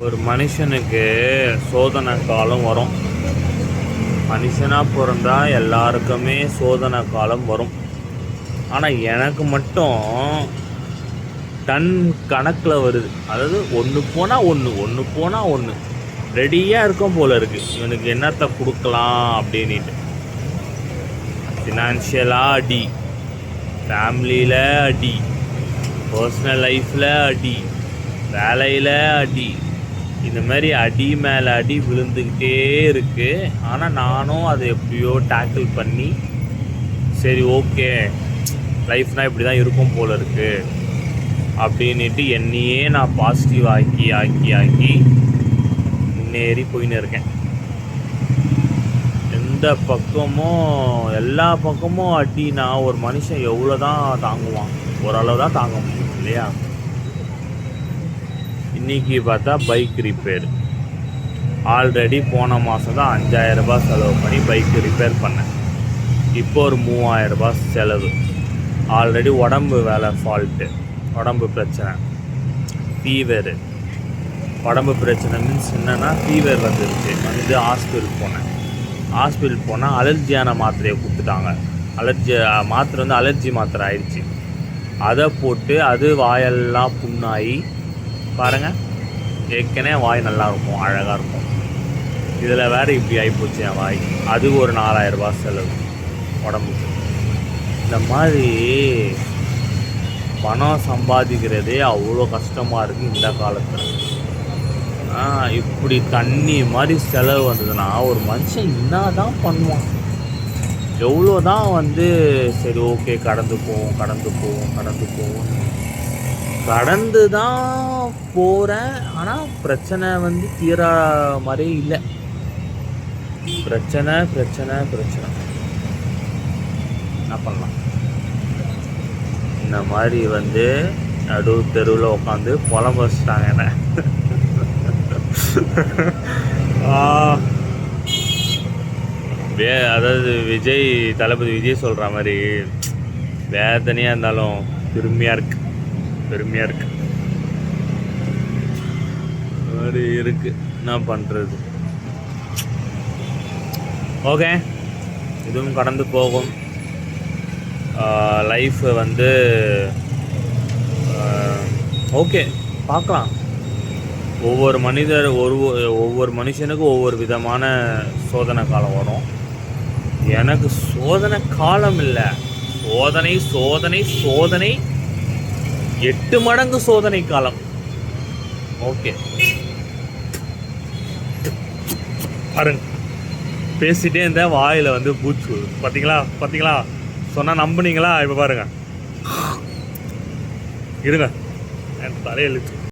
ஒரு மனுஷனுக்கு சோதனை காலம் வரும். மனுஷனாக பிறந்தா எல்லாருக்குமே சோதனை காலம் வரும். ஆனால் எனக்கு மட்டும் டன் கணக்கில் வருது. அதாவது ஒன்று போனால் ஒன்று ரெடியாக இருக்கும் போல் இருக்குது. இவனுக்கு என்னத்தை கொடுக்கலாம் அப்படின்ட்டு. ஃபினான்ஷியலாக அடி, ஃபேமிலியில் அடி, பர்சனல் லைஃப்பில் அடி, வேலையில் அடி, இந்த மாதிரி அடி மேலே அடி விழுந்துக்கிட்டே இருக்குது. ஆனால் நானும் அதை எப்படியோ டேக்கிள் பண்ணி சரி ஓகே லைஃப்னால் இப்படி தான் இருக்கும் போல் இருக்குது அப்படின்ட்டு என்னையே நான் பாசிட்டிவ் ஆக்கி முன்னேறி போயின்னு இருக்கேன். எல்லா பக்கமும் அடினா ஒரு மனுஷன் எவ்வளோ தான் தாங்குவான்? ஓரளவு தான் தாங்க முடியும் இல்லையா? இன்றைக்கி பார்த்தா பைக் ரிப்பேர். ஆல்ரெடி போன மாதம் தான் 5000 ரூபாய் செலவு பண்ணி பைக்கு ரிப்பேர் பண்ணேன். இப்போ ஒரு 3000 ரூபாய் செலவு. ஆல்ரெடி உடம்பு வேலை ஃபால்ட்டு, உடம்பு பிரச்சனை, ஃபீவரு. உடம்பு பிரச்சனை மீன்ஸ் என்னென்னா ஃபீவர் வந்துருச்சு. ஹாஸ்பிட்டல் போனால் அலர்ஜியான மாத்திரையை கொடுத்துட்டாங்க. மாத்திரை அலர்ஜி மாத்திரை ஆயிடுச்சு. அதை போட்டு அது வாயெல்லாம் புண்ணாகி பாருங்கள். ஏற்கனவே வாய் நல்லாயிருக்கும், அழகாக இருக்கும். இதில் வேறு இப்படி ஆகிப்போச்சு என் வாய். அது ஒரு 4000 ரூபாய் செலவு உடம்புக்கு. இந்த மாதிரி பணம் சம்பாதிக்கிறதே அவ்வளோ கஷ்டமாக இருக்குது இந்த காலத்தில். இப்படி தண்ணி மாதிரி செலவு வந்ததுன்னா ஒரு மனுஷன் என்ன தான் பண்ணுவான்? எவ்வளோ தான் சரி ஓகே கடந்து போவோம் கடந்து தான் போகிறேன். ஆனால் பிரச்சனை தீரா மாதிரியே இல்லை. பிரச்சனை என்ன பண்ணலாம்? இந்த மாதிரி நடு தெருவில் உட்காந்து புலம்ப வச்சுட்டாங்க என்ன. அதாவது தளபதி விஜய் சொல்கிற மாதிரி வேதனையாக இருந்தாலும் பெருமையாக இருக்கு மாதிரி இருக்குது. என்ன பண்ணுறது? ஓகே, இதுவும் கடந்து போகும். லைஃப் ஓகே பார்க்கலாம். ஒவ்வொரு மனுஷனுக்கும் ஒவ்வொரு விதமான சோதனை காலம் வரும். எனக்கு சோதனை காலம் இல்லை, சோதனை 8 மடங்கு சோதனை காலம். ஓகே பாருங்க, பேசிட்டே இருந்த வாயில் பூச்சு. பார்த்தீங்களா சொன்னால் நம்புனீங்களா? இப்போ பாருங்க, இருங்க என் தலையெழுத்து.